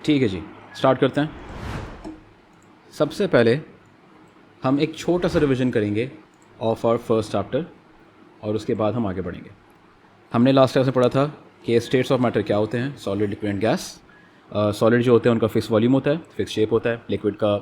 ठीक है जी, स्टार्ट करते हैं। सबसे पहले हम एक छोटा सा रिवीजन करेंगे ऑफ आवर फर्स्ट चैप्टर और उसके बाद हम आगे बढ़ेंगे। हमने लास्ट क्लास में पढ़ा था कि स्टेट्स ऑफ मैटर क्या होते हैं, solid, liquid and gas. Solid जो होते हैं उनका फिक्स वॉल्यूम होता है, फिक्स शेप होता है। लिक्विड का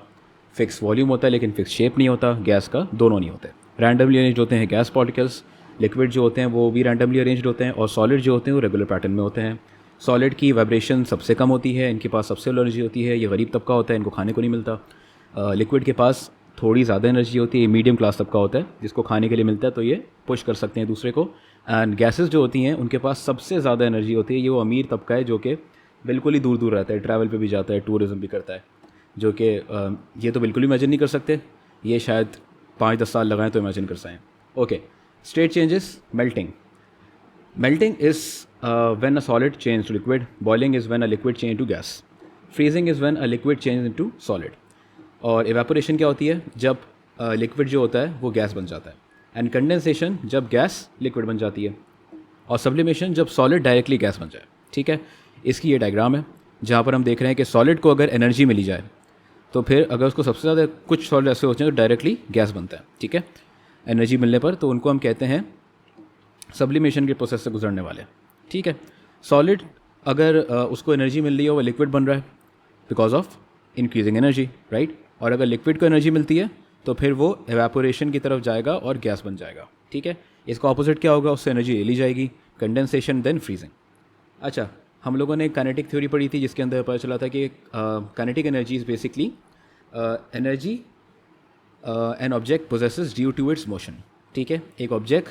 फिक्स वॉल्यूम होता है लेकिन फिक्स शेप नहीं होता। गैस का दोनों नहीं होते। रैंडमली अरेंज्ड होते हैं गैस पार्टिकल्स। लिक्विड जो होते हैं वो भी रैंडमली अरेंज्ड होते हैं और सॉलिड जो होते हैं वो रेगुलर पैटर्न में होते हैं। सॉलिड की वाइब्रेशन सबसे कम होती है, इनके पास सबसे लो एनर्जी होती है, ये गरीब तबका होता है, इनको खाने को नहीं मिलता। लिक्विड के पास थोड़ी ज़्यादा एनर्जी होती है, मीडियम क्लास तबका होता है जिसको खाने के लिए मिलता है, तो ये पुश कर सकते हैं दूसरे को। एंड गैसेस जो होती हैं उनके पास सबसे ज़्यादा एनर्जी होती है, ये वो अमीर तबका है जो कि बिल्कुल ही दूर दूर रहता है, ट्रैवल पे भी जाता है, टूरिज़्म भी करता है, जो कि ये तो बिल्कुल इमेजिन नहीं कर सकते, ये शायद 5-10 साल लगाएं तो इमेजिन कर सकें। Okay, state changes. Melting is when a solid changes to liquid. Boiling is when a liquid changes to gas. Freezing is when a liquid changes into solid. और evaporation क्या होती है? जब लिक्विड जो होता है वो गैस बन जाता है। एंड कंडेंसेशन जब गैस लिक्विड बन जाती है। और सब्लिमेशन जब सॉलिड डायरेक्टली गैस बन जाए। ठीक है, इसकी ये डायग्राम है जहाँ पर हम देख रहे हैं कि सॉलिड को अगर एनर्जी मिली जाए तो फिर अगर उसको सबसे ज़्यादा, कुछ सॉलिड ऐसे होते हैं जो डायरेक्टली गैस बनता है। ठीक है, एनर्जी मिलने पर तो उनको हम कहते हैं सब्लिमेशन के प्रोसेस से गुजरने वाले। ठीक है, सॉलिड अगर उसको एनर्जी मिल रही है वो लिक्विड बन रहा है because of increasing energy, right. और अगर लिक्विड को एनर्जी मिलती है तो फिर वो एवेपोरेशन की तरफ जाएगा और गैस बन जाएगा। ठीक है, इसका ऑपोजिट क्या होगा, उससे एनर्जी ले ली जाएगी, कंडेंसेशन देन फ्रीजिंग। अच्छा, हम लोगों ने काइनेटिक थ्योरी पढ़ी थी जिसके अंदर पता चला था कि kinetic energy is basically energy an object possesses due to its motion. ठीक है, एक ऑब्जेक्ट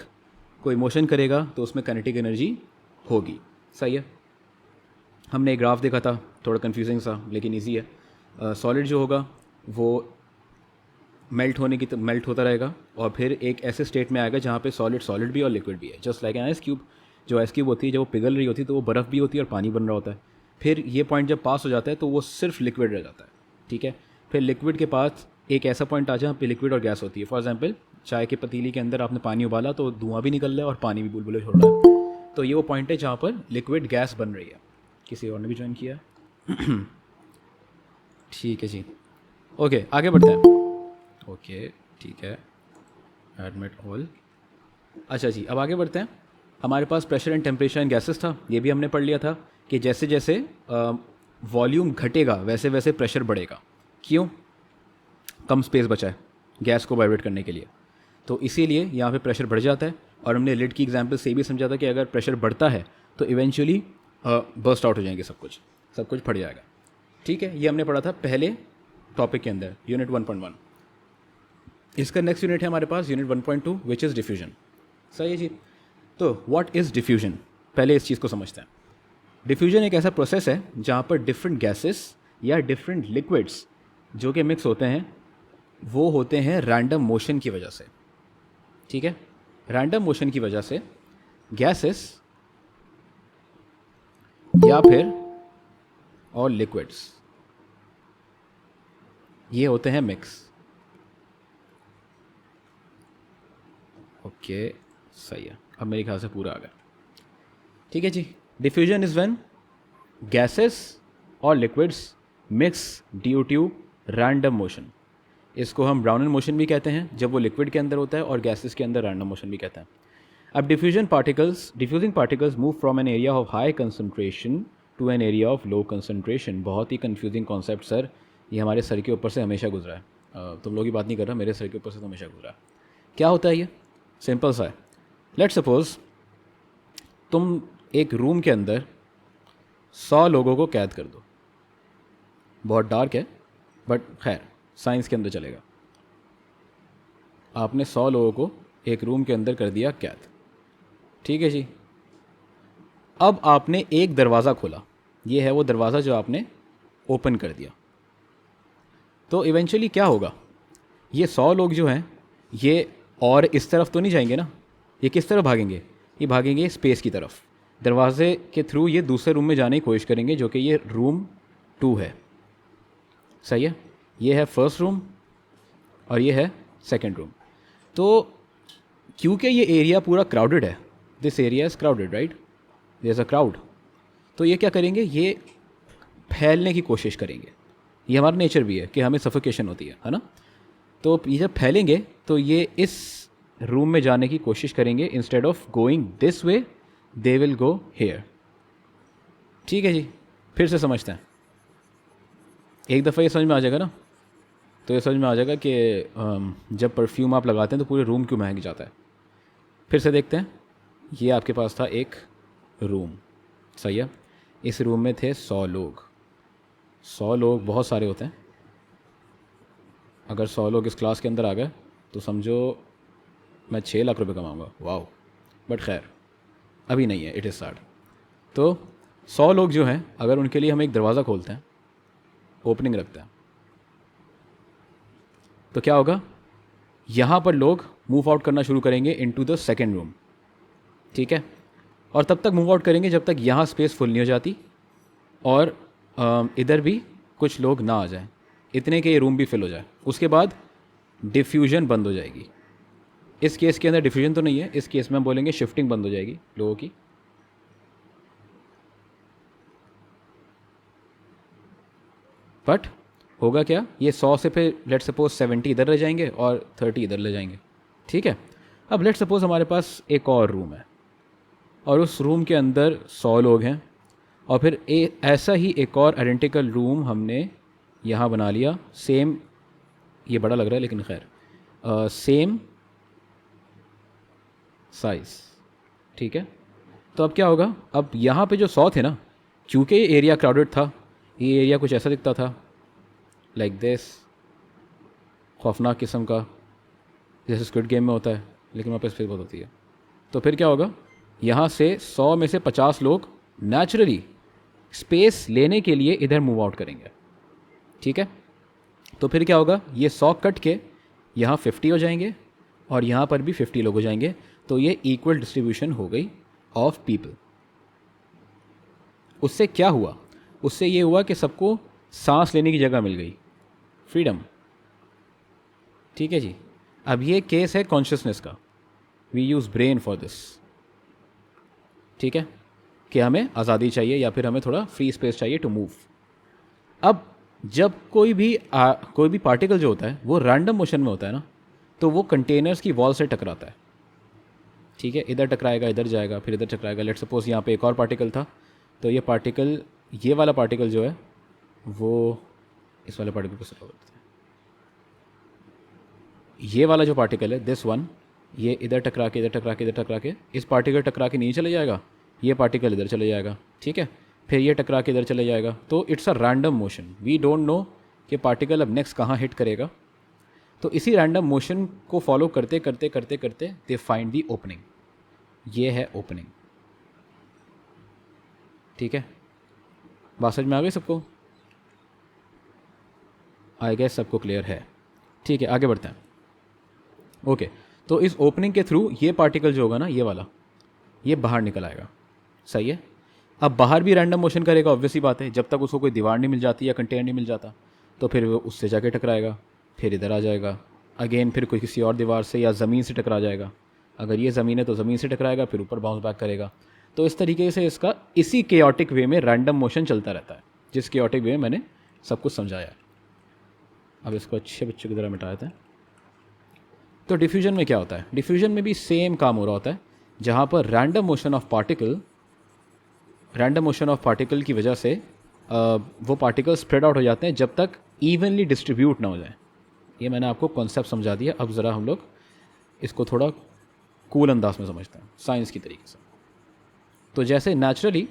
कोई मोशन करेगा तो उसमें काइनेटिक एनर्जी होगी। सही है, हमने एक ग्राफ देखा था, थोड़ा कंफ्यूजिंग सा लेकिन इजी है। सॉलिड जो होगा वो मेल्ट होता रहेगा और फिर एक ऐसे स्टेट में आएगा जहाँ पे सॉलिड भी और लिक्विड भी है, just like an ice cube. जो आइस क्यूब होती है जब वो पिघल रही होती है तो वो बर्फ़ भी होती है और पानी बन रहा होता है। फिर ये पॉइंट जब पास हो जाता है तो वो सिर्फ लिक्विड रह जाता है। ठीक है, फिर लिक्विड के पास एक ऐसा पॉइंट आ जहाँ पे लिक्विड और गैस होती है। फॉर एग्जांपल, चाय के पतीली के अंदर आपने पानी उबाला तो धुआं भी निकल रहा है और पानी भी बुलबुले छोड़ रहा है, तो ये वो पॉइंट है जहाँ पर लिक्विड गैस बन रही है। किसी और ने भी ज्वाइन किया? ठीक है जी, ओके आगे बढ़ते हैं। ओके ठीक है, एडमिट ऑल। अच्छा जी, अब आगे बढ़ते हैं। हमारे पास pressure and temperature and gases था, ये भी हमने पढ़ लिया था कि जैसे जैसे वॉल्यूम घटेगा वैसे वैसे प्रेशर बढ़ेगा। क्यों? कम स्पेस बचा है गैस को वाइब्रेट करने के लिए, तो इसीलिए यहाँ पे प्रेशर बढ़ जाता है। और हमने लिड की एग्जांपल से भी समझा था कि अगर प्रेशर बढ़ता है तो इवेंचुअली बर्स्ट आउट हो जाएंगे, सब कुछ फट जाएगा। ठीक है, ये हमने पढ़ा था पहले टॉपिक के अंदर, यूनिट 1.1। इसका नेक्स्ट यूनिट है हमारे पास यूनिट 1.2 विच इज़ डिफ्यूजन। सही है जी, तो व्हाट इज़ डिफ्यूजन, पहले इस चीज़ को समझते हैं। डिफ्यूजन एक ऐसा प्रोसेस है जहाँ पर डिफरेंट गैसेस या डिफरेंट लिक्विड्स जो कि मिक्स होते हैं वो होते हैं रैंडम मोशन की वजह से। ठीक है, रैंडम मोशन की वजह से गैसेस या फिर और लिक्विड्स ये होते हैं मिक्स। ओके सही है, अब मेरे ख्याल से पूरा आ गया। ठीक है जी, डिफ्यूजन इज व्हेन गैसेस और liquids mix due to random motion. इसको हम ब्राउनन मोशन भी कहते हैं जब वो लिक्विड के अंदर होता है, और गैसेस के अंदर रैंडम मोशन भी कहते हैं। अब diffusing particles move from an area of high concentration to an area of low concentration. बहुत ही कंफ्यूजिंग कॉन्सेप्ट सर, ये हमारे सर के ऊपर से हमेशा गुजरा है। तुम लोग की बात नहीं कर रहा, मेरे सर के ऊपर से तो हमेशा गुजरा है। क्या होता है ये? सिंपल सा है। लेट्स सपोज तुम एक रूम के अंदर 100 लोगों को कैद कर दो। बहुत डार्क है बट खैर साइंस के अंदर चलेगा। आपने 100 लोगों को एक रूम के अंदर कर दिया कैद। ठीक है जी, अब आपने एक दरवाज़ा खोला, ये है वो दरवाज़ा जो आपने ओपन कर दिया। तो इवेंचुअली क्या होगा, ये 100 लोग जो हैं ये और इस तरफ तो नहीं जाएंगे ना, ये किस तरफ भागेंगे? ये भागेंगे स्पेस की तरफ। दरवाजे के थ्रू ये दूसरे रूम में जाने की कोशिश करेंगे जो कि ये रूम 2 है। सही है, ये है फर्स्ट रूम और ये है सेकंड रूम। तो क्योंकि ये एरिया पूरा क्राउडेड है, this area is crowded right, there is a crowd, तो ये क्या करेंगे, ये फैलने की कोशिश करेंगे। ये हमारा नेचर भी है कि हमें सफोकेशन होती है ना। तो ये जब फैलेंगे तो ये इस रूम में जाने की कोशिश करेंगे, instead of going this way they will go here. ठीक है जी, फिर से समझते हैं। एक दफ़ा ये समझ में आ जाएगा ना, तो ये समझ में आ जाएगा कि जब परफ्यूम आप लगाते हैं तो पूरे रूम क्यों महक जाता है। फिर से देखते हैं। ये आपके पास था एक रूम, सही है। इस रूम में थे 100 लोग। 100 लोग बहुत सारे होते हैं। अगर 100 लोग इस क्लास के अंदर आ गए तो समझो मैं 6 लाख रुपए कमाऊँगा। वाओ, बट खैर अभी नहीं है, इट इज़ सैड। तो 100 लोग जो हैं, अगर उनके लिए हम एक दरवाज़ा खोलते हैं, ओपनिंग रखते हैं, तो क्या होगा, यहाँ पर लोग मूव आउट करना शुरू करेंगे इनटू द सेकेंड रूम। ठीक है, और तब तक मूव आउट करेंगे जब तक यहाँ स्पेस फुल नहीं हो जाती और इधर भी कुछ लोग ना आ जाएं, इतने के ये रूम भी फिल हो जाए। उसके बाद डिफ्यूजन बंद हो जाएगी। इस केस के अंदर डिफ्यूजन तो नहीं है, इस केस में हम बोलेंगे शिफ्टिंग बंद हो जाएगी लोगों की। बट होगा क्या, ये 100 से फिर लेट सपोज 70 इधर रह जाएंगे और 30 इधर ले जाएंगे। ठीक है, अब लेट सपोज हमारे पास एक और रूम है और उस रूम के अंदर 100 लोग हैं, और फिर ऐसा ही एक और आइडेंटिकल रूम हमने यहाँ बना लिया, सेम, ये बड़ा लग रहा है लेकिन खैर सेम साइज़। ठीक है, तो अब क्या होगा, अब यहाँ पे जो 100 थे ना, चूँकि ये एरिया क्राउडेड था, ये एरिया कुछ ऐसा दिखता था लाइक दिस, खौफनाक किस्म का, जैसे स्क्विड गेम में होता है, लेकिन वहाँ पे स्पेस बहुत होती है। तो फिर क्या होगा, यहाँ से 100 में से 50 लोग नेचुरली स्पेस लेने के लिए इधर मूव आउट करेंगे। ठीक है, तो फिर क्या होगा, ये 100 कट के यहाँ 50 हो जाएंगे और यहाँ पर भी 50 लोग हो जाएंगे। तो ये इक्वल डिस्ट्रीब्यूशन हो गई ऑफ पीपल। उससे क्या हुआ, उससे ये हुआ कि सबको सांस लेने की जगह मिल गई, फ्रीडम। ठीक है जी, अब ये केस है कॉन्शियसनेस का। We use brain for this. ठीक है, कि हमें आज़ादी चाहिए या फिर हमें थोड़ा फ्री स्पेस चाहिए टू मूव। अब जब कोई भी पार्टिकल जो होता है वो रैंडम मोशन में होता है ना, तो वो कंटेनर्स की वॉल से टकराता है। ठीक है, इधर टकराएगा, इधर जाएगा, फिर इधर टकराएगा। लेट सपोज यहाँ पे एक और पार्टिकल था, तो ये पार्टिकल, ये वाला पार्टिकल जो है वो इस वाले पार्टिकल को सफा करता है। ये वाला जो पार्टिकल है, दिस वन, ये इधर टकरा के, इधर टकरा के, इधर टकरा के, इस पार्टिकल टकरा के नीचे चले जाएगा, ये पार्टिकल इधर चले जाएगा। ठीक है, फिर ये टकरा के इधर चले जाएगा। तो it's a random motion. We don't know कि पार्टिकल अब नेक्स्ट कहाँ हिट करेगा। तो इसी रैंडम मोशन को फॉलो करते करते करते करते दे फाइंड दी ओपनिंग। ये है ओपनिंग। ठीक है, बात समझ में आ गई सबको? आई गेस सबको क्लियर है। ठीक है, आगे बढ़ते हैं। ओके, तो इस ओपनिंग के थ्रू ये पार्टिकल जो होगा ना, ये वाला, ये बाहर निकल आएगा। सही है, अब बाहर भी रैंडम मोशन करेगा, ऑब्वियस ही बात है। जब तक उसको कोई दीवार नहीं मिल जाती या कंटेनर नहीं मिल जाता, तो फिर वो उससे जाके टकराएगा, फिर इधर आ जाएगा अगेन, फिर कोई किसी और दीवार से या ज़मीन से टकरा जाएगा। अगर ये ज़मीन है तो ज़मीन से टकराएगा, फिर ऊपर बाउंस बैक करेगा। तो इस तरीके से इसका इसी केओटिक वे में रैंडम मोशन चलता रहता है, जिस केओटिक वे में मैंने सब कुछ समझाया। अब इसको अच्छे बच्चे की तरह मिटा देते हैं। तो डिफ्यूजन में क्या होता है, डिफ्यूजन में भी सेम काम हो रहा होता है, जहाँ पर रैंडम मोशन ऑफ पार्टिकल की वजह से वो पार्टिकल स्प्रेड आउट हो जाते हैं जब तक इवनली डिस्ट्रीब्यूट ना हो जाए। ये मैंने आपको कॉन्सेप्ट समझा दिया। अब ज़रा हम लोग इसको थोड़ा कूल अंदाज में समझते हैं, साइंस की तरीके से। तो जैसे नेचुरली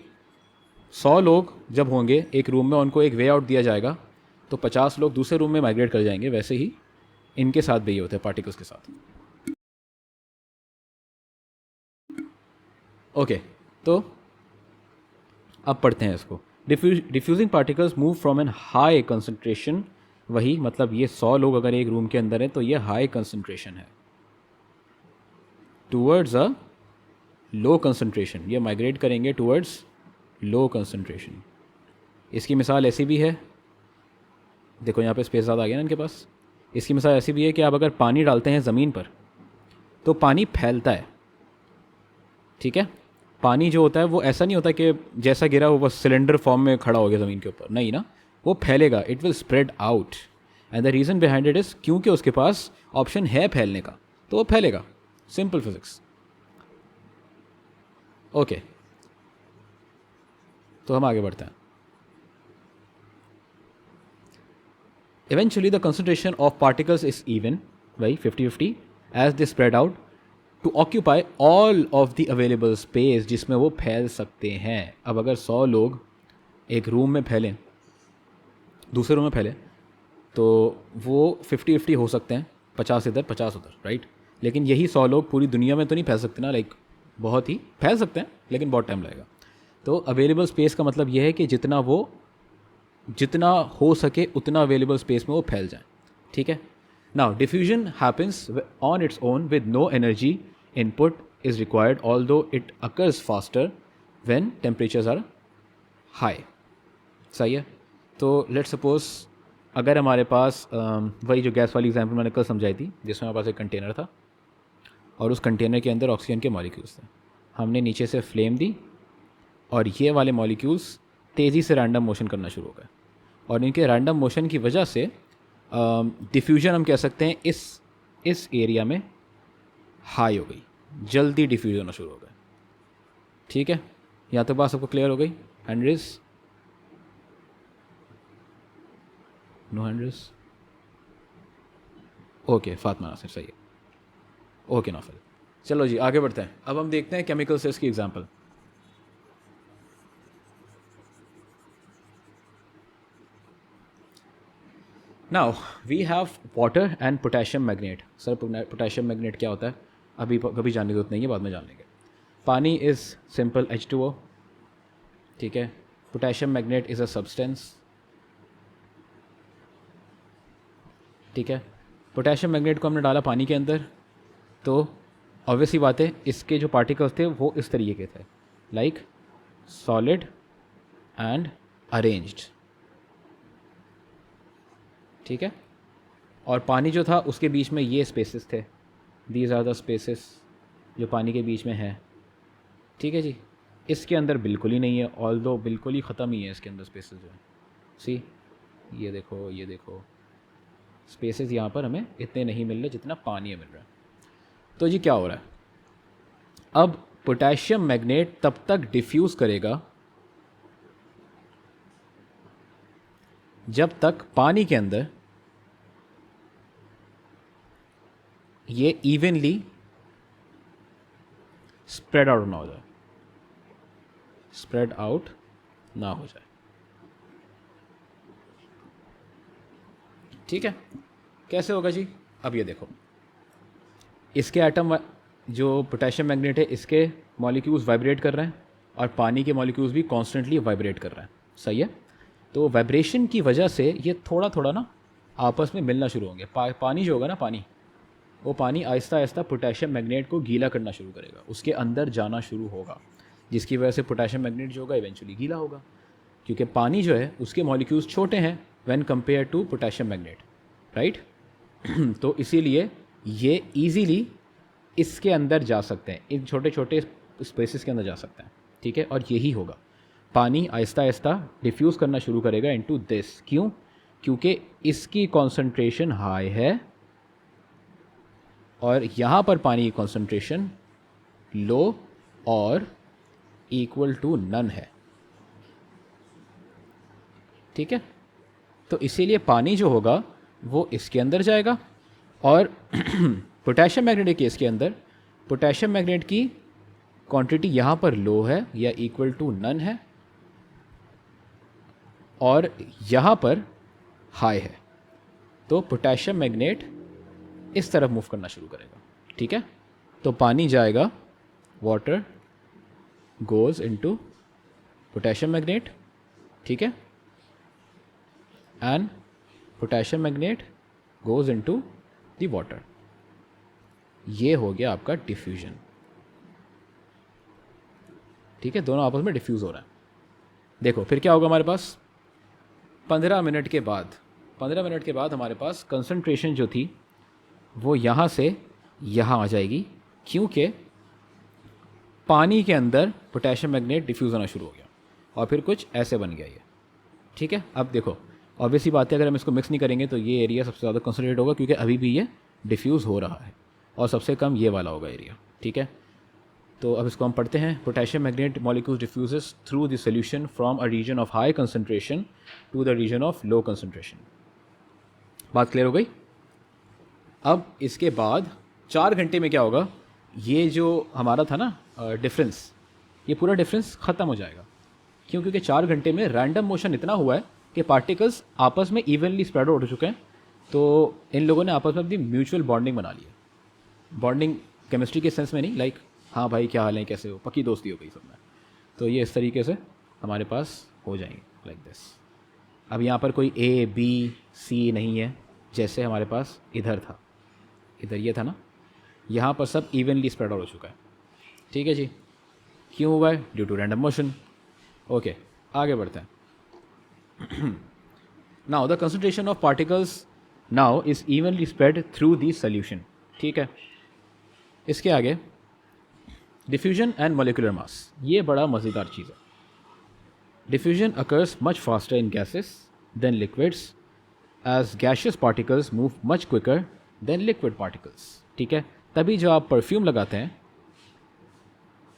100 लोग जब होंगे एक रूम में, उनको एक वे आउट दिया जाएगा, तो 50 लोग दूसरे रूम में माइग्रेट कर जाएंगे। वैसे ही इनके साथ भी ये होते हैं, पार्टिकल्स के साथ। ओके, तो अब पढ़ते हैं इसको। Diffusing particles move from an high concentration, वही मतलब ये 100 लोग अगर एक रूम के अंदर हैं तो ये हाई कंसंट्रेशन है, टूवर्ड्स अ लो कंसंट्रेशन। ये माइग्रेट करेंगे टूवर्ड्स लो कंसंट्रेशन। इसकी मिसाल ऐसी भी है, देखो यहाँ पे स्पेस ज़्यादा आ गया ना इनके पास। इसकी मिसाल ऐसी भी है कि आप अगर पानी डालते हैं ज़मीन पर तो पानी फैलता है। ठीक है, पानी जो होता है वो ऐसा नहीं होता कि जैसा गिरा वो बस सिलेंडर फॉर्म में खड़ा हो गया ज़मीन के ऊपर, नहीं ना, वो फैलेगा, it will spread out. And the reason behind it is क्योंकि उसके पास ऑप्शन है फैलने का, तो वो फैलेगा। Simple physics. ओके, तो हम आगे बढ़ते हैं। Eventually the concentration of particles is even, भाई 50-50, as they spread out to occupy all of the available space जिसमें वो फैल सकते हैं। अब अगर 100 लोग एक रूम में फैलें, दूसरे रूम में फैलें, तो वो 50-50 हो सकते हैं, 50 इधर 50 उधर, राइट। लेकिन यही 100 लोग पूरी दुनिया में तो नहीं फैल सकते ना, लाइक बहुत ही फैल सकते हैं लेकिन बहुत टाइम लगेगा। तो अवेलेबल स्पेस का मतलब यह है कि जितना हो सके उतना अवेलेबल स्पेस में वो फैल जाए, ठीक है। Now diffusion happens on its own with no energy input is required although it occurs faster when temperatures are high. सही है। तो लेट्स सपोज अगर हमारे पास वही जो गैस वाली एग्जांपल मैंने कल समझाई थी, जिसमें हमारे पास एक कंटेनर था और उस कंटेनर के अंदर ऑक्सीजन के मॉलिक्यूल्स थे, हमने नीचे से फ्लेम दी और ये वाले मॉलिक्यूल्स तेज़ी से रैंडम मोशन करना शुरू हो गए, और इनके रैंडम मोशन की वजह से डिफ्यूजन हम कह सकते हैं इस एरिया में हाई हो गई, जल्दी डिफ्यूज होना शुरू हो गया, ठीक है। यहाँ तक बात सबको क्लियर हो गई? Hand raise, no hand raise, okay. Fatima Nasir, सही है, ओके नाफिल। चलो जी आगे बढ़ते हैं। अब हम देखते हैं केमिकल सेल्स की example. Now we have water and potassium magnet. Sir potassium magnet क्या होता है अभी कभी जानने की जरूरत नहीं है, बाद में जान लेंगे। पानी इज़ सिंपल H2O, ठीक है। Potassium magnet is a substance, ठीक है। पोटेशियम मैग्नेट को हमने डाला पानी के अंदर, तो ऑब्वियसली बात है इसके जो पार्टिकल्स थे वो इस तरीके के थे, लाइक सॉलिड एंड अरेंज्ड, ठीक है। और पानी जो था उसके बीच में ये स्पेसेस थे, दीज आर द स्पेसेस जो पानी के बीच में हैं, ठीक है जी। इसके अंदर बिल्कुल ही नहीं है, ऑल्दो बिल्कुल ही ख़त्म ही है इसके अंदर स्पेसेस जो है। सी ये देखो स्पेसेस यहाँ पर हमें इतने नहीं मिल रहे जितना पानी में मिल रहा है। तो जी क्या हो रहा है, अब पोटेशियम मैग्नेट तब तक डिफ्यूज़ करेगा जब तक पानी के अंदर ये इवनली स्प्रेड आउट ना हो जाए, स्प्रेड आउट ना हो जाए, ठीक है। कैसे होगा जी? अब ये देखो, इसके एटम जो पोटेशियम मैग्नेट है इसके मॉलिक्यूल्स वाइब्रेट कर रहे हैं और पानी के मॉलिक्यूल्स भी कॉन्स्टेंटली वाइब्रेट कर रहे हैं, सही है। तो वाइब्रेशन की वजह से ये थोड़ा थोड़ा ना आपस में मिलना शुरू होंगे। पानी जो होगा ना, वो पानी आहिस्ता आहिस्ता पोटेशियम मैग्नेट को गीला करना शुरू करेगा, उसके अंदर जाना शुरू होगा, जिसकी वजह से पोटेशियम मैग्नेट जो होगा इवेंचुअली गीला होगा, क्योंकि पानी जो है उसके मॉलिक्यूल्स छोटे हैं when compare to potassium magnet, right. तो इसीलिए ये ईजीली इसके अंदर जा सकते हैं, इन छोटे छोटे स्पेसेस के अंदर जा सकते हैं, ठीक है। और यही होगा, पानी आहिस्ता आहिस्ता डिफ्यूज़ करना शुरू करेगा इनटू दिस। क्यों? क्योंकि इसकी कॉन्सेंट्रेशन हाई है और यहाँ पर पानी की कॉन्सेंट्रेशन लो और इक्वल टू नन है, ठीक है। तो इसीलिए पानी जो होगा वो इसके अंदर जाएगा और पोटेशियम मैग्नेट के केस के अंदर पोटेशियम मैग्नेट की क्वांटिटी यहाँ पर लो है या इक्वल टू नन है और यहाँ पर हाई है, तो पोटेशियम मैग्नेट इस तरफ मूव करना शुरू करेगा, ठीक है। तो पानी जाएगा, water goes into potassium magnet, ठीक है, and potassium magnet goes into the water. ये हो गया आपका डिफ्यूजन, ठीक है। दोनों आपस में डिफ्यूज़ हो रहा है। देखो फिर क्या होगा हमारे पास, 15 मिनट के बाद हमारे पास कंसंट्रेशन जो थी वो यहाँ से यहाँ आ जाएगी, क्योंकि पानी के अंदर पोटेशियम मैग्नेट डिफ्यूज़ होना शुरू हो गया और फिर कुछ ऐसे बन गया ये, ठीक है। अब देखो ऑब्वियसली बात है, अगर हम इसको मिक्स नहीं करेंगे तो ये एरिया सबसे ज़्यादा कंसनट्रेट होगा क्योंकि अभी भी ये डिफ्यूज़ हो रहा है, और सबसे कम ये वाला होगा एरिया, ठीक है। तो अब इसको हम पढ़ते हैं। Potassium magnet molecules diffuses through the solution from a region of high concentration to the region of low concentration. बात क्लियर हो गई। अब इसके बाद 4 घंटे में क्या होगा, ये जो हमारा था ना डिफरेंस, ये पूरा डिफरेंस ख़त्म हो जाएगा। क्यों? क्योंकि 4 घंटे में रैंडम मोशन इतना हुआ है कि पार्टिकल्स आपस में इवनली स्प्रेड आउट हो चुके हैं। तो इन लोगों ने आपस में अपनी म्यूचुअल बॉन्डिंग बना ली है। बॉन्डिंग केमिस्ट्री के सेंस में नहीं, लाइक हाँ भाई क्या हाल है, कैसे हो, पक्की दोस्ती हो गई सब में। तो ये इस तरीके से हमारे पास हो जाएंगे लाइक दिस। अब यहाँ पर कोई ए बी सी नहीं है जैसे हमारे पास इधर था, इधर ये था ना, यहाँ पर सब इवनली स्प्रेड आउट हो चुका है, ठीक है जी। क्यों हुआ है? Due to random motion. Okay, आगे बढ़ते हैं। Now the concentration of particles now is evenly spread through the solution, ठीक है। इसके आगे डिफ्यूजन एंड मॉलिक्यूलर मास, ये बड़ा मज़ेदार चीज़ है। Diffusion occurs much faster in gases than liquids as gaseous particles move much quicker than liquid particles, ठीक है। तभी जो आप परफ्यूम लगाते हैं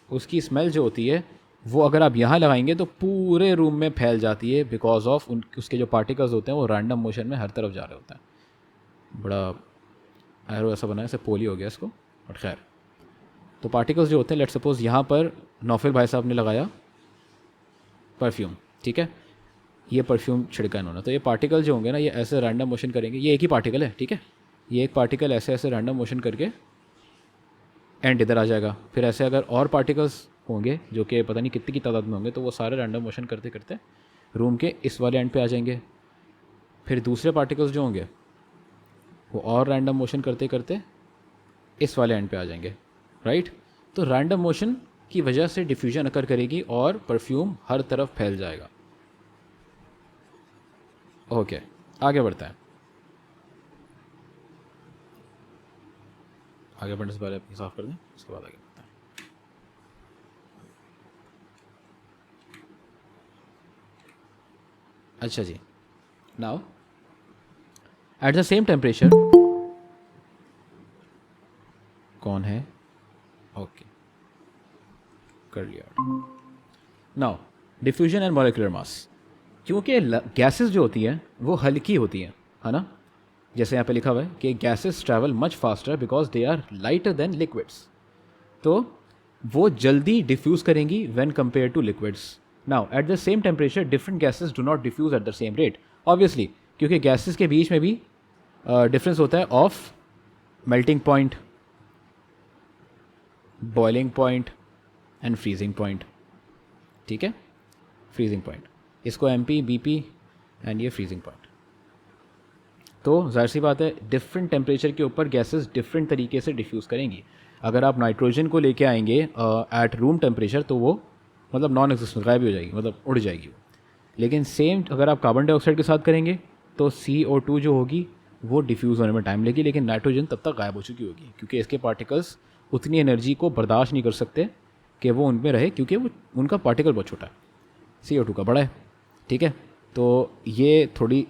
उसकी स्मेल जो होती है वो अगर आप यहाँ लगाएंगे तो पूरे रूम में फैल जाती है, बिकॉज ऑफ उसके जो पार्टिकल्स होते हैं वो रैंडम मोशन में हर तरफ जा रहे होते हैं। बड़ा एरो ऐसा बना है, ऐसे पोली हो गया इसको, बट खैर। तो पार्टिकल्स जो होते हैं, लेट सपोज यहाँ पर नौफिल भाई साहब ने लगाया परफ्यूम, ठीक है, ये परफ्यूम छिड़का इन्होंने, तो ये पार्टिकल जो होंगे ना ये ऐसे रैंडम मोशन करेंगे। ये एक ही पार्टिकल है, ठीक है, ये एक पार्टिकल ऐसे ऐसे रैंडम मोशन करके एंड इधर आ जाएगा। फिर ऐसे अगर और पार्टिकल्स होंगे जो कि पता नहीं कितनी की तादाद में होंगे, तो वो सारे रैंडम मोशन करते करते रूम के इस वाले एंड पे आ जाएंगे। फिर दूसरे पार्टिकल्स जो होंगे वो और रैंडम मोशन करते करते इस वाले एंड पे आ जाएंगे, राइट। तो रैंडम मोशन की वजह से डिफ्यूजन अकर करेगी और परफ्यूम हर तरफ फैल जाएगा। ओके, आगे बढ़ते हैं। आगे बढ़ने से पहले अपनी साफ कर दें, उसके बाद आगे बढ़ते हैं। अच्छा जी, now at the same temperature, कौन है? ओके, कर लिया। Now diffusion and molecular mass, क्योंकि गैसेस जो होती हैं वो हल्की होती हैं, है ना। जैसे यहाँ पे लिखा हुआ है कि gases travel much faster because they are lighter than liquids, तो वो जल्दी डिफ्यूज़ करेंगी when compare to liquids. Now at the same temperature different gases do not diffuse at the same rate, obviously क्योंकि गैसेस के बीच में भी difference होता है of melting point, boiling point and freezing point, ठीक है। फ्रीजिंग पॉइंट, इसको MP BP एंड ये फ्रीजिंग पॉइंट। तो जाहिर सी बात है डिफरेंट टेम्परेचर के ऊपर गैसेस डिफरेंट तरीके से डिफ्यूज़ करेंगी। अगर आप नाइट्रोजन को लेके आएंगे एट रूम टेम्परेचर तो वो मतलब नॉन एग्जिस्टेंट, गायब हो जाएगी, मतलब उड़ जाएगी वो। लेकिन सेम अगर आप कार्बन डाइऑक्साइड के साथ करेंगे तो CO2 जो होगी वो डिफ्यूज़ होने में टाइम लगेगी, लेकिन नाइट्रोजन तब तक गायब हो चुकी होगी क्योंकि इसके पार्टिकल्स उतनी एनर्जी को बर्दाश्त नहीं कर सकते कि वो उनमें रहे, क्योंकि वो उनका पार्टिकल बहुत छोटा है, CO2 का बड़ा है, ठीक है। तो ये थोड़ी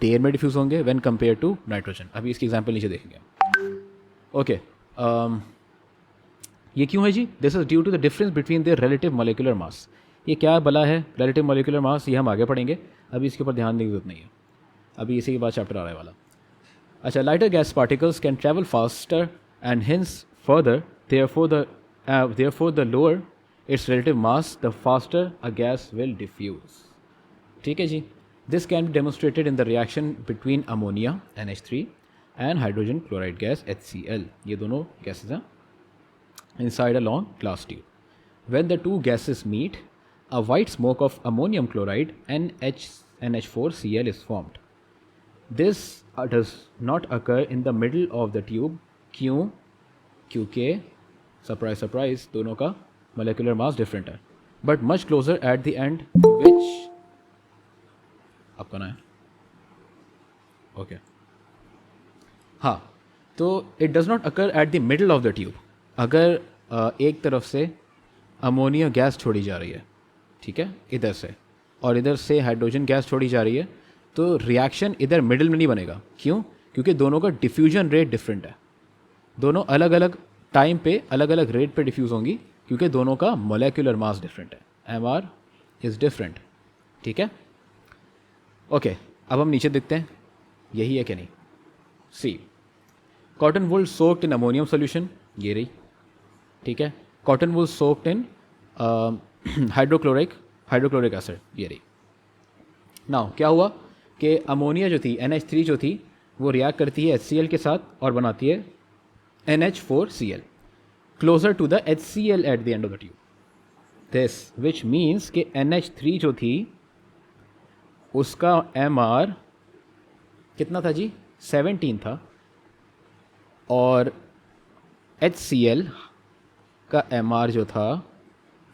देर में डिफ्यूज़ होंगे व्हेन कंपेयर टू नाइट्रोजन। अभी इसकी एग्जांपल नीचे देखेंगे। ओके, ये क्यों है जी? This is due to the difference between their relative molecular mass. ये क्या भला है रिलेटिव मॉलिक्यूलर मास, ये हम आगे पढ़ेंगे, अभी इसके ऊपर ध्यान देने की जरूरत नहीं है, अभी इसी के बाद चैप्टर आ रहा है वाला। अच्छा, lighter gas particles can travel faster and hence further, therefore the lower its relative mass the faster a gas will diffuse, ठीक है जी। This can be demonstrated in the reaction between ammonia NH3 and hydrogen chloride gas HCl, ये दोनों gases हैं inside a long glass tube. When the two gases meet, a white smoke of ammonium chloride NH4Cl is formed. This does not occur in the middle of the tube. क्यों? क्योंकि surprise surprise दोनों का molecular mass different है, but much closer at the end, which आपका ना है। Okay, हाँ, तो it does not occur at the middle of the tube. अगर एक तरफ से अमोनिया गैस छोड़ी जा रही है, ठीक है, इधर से, और इधर से हाइड्रोजन गैस छोड़ी जा रही है, तो रिएक्शन इधर मिडिल में नहीं बनेगा। क्यों? क्योंकि दोनों का डिफ्यूजन रेट डिफरेंट है, दोनों अलग अलग टाइम पे अलग अलग रेट पे डिफ्यूज़ होंगी, क्योंकि दोनों का मोलेकुलर मास डिफरेंट है, MR इज़ डिफरेंट, ठीक है। ओके, अब हम नीचे देखते हैं यही है कि नहीं। See, cotton wool soaked in ammonium solution, ये रही, ठीक है। Cotton wool soaked in hydrochloric acid, ये रही। नाउ क्या हुआ कि अमोनिया जो थी, NH3 जो थी, वो रिएक्ट करती है HCl के साथ और बनाती है NH4Cl closer to the HCl at the end of the tube. This which means कि NH3 जो थी उसका MR कितना था जी? 17 था, और HCl का MR जो था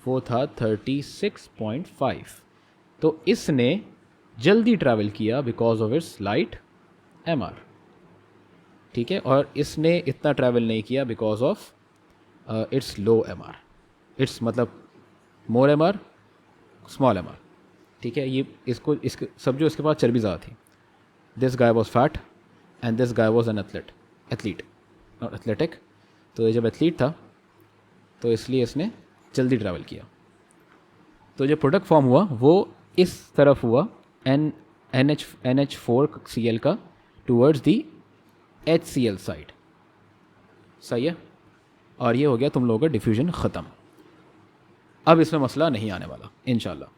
वो था 36.5। तो इसने जल्दी ट्रैवल किया because of its light MR, ठीक है, और इसने इतना ट्रैवल नहीं किया because of its low MR, it's मतलब मोर MR स्मॉल MR, ठीक है। ये इसके सब जो इसके पास चर्बी ज़्यादा थी। This guy was fat and this guy was an athlete not athletic. तो ये जब एथलीट था तो इसलिए इसने जल्दी ट्रैवल किया। तो जो प्रोडक्ट फॉर्म हुआ वो इस तरफ हुआ, NH4Cl का टूवर्ड्स दी HCl साइड, सही है। और ये हो गया तुम लोगों का डिफ्यूजन ख़त्म। अब इसमें मसला नहीं आने वाला इंशाल्लाह।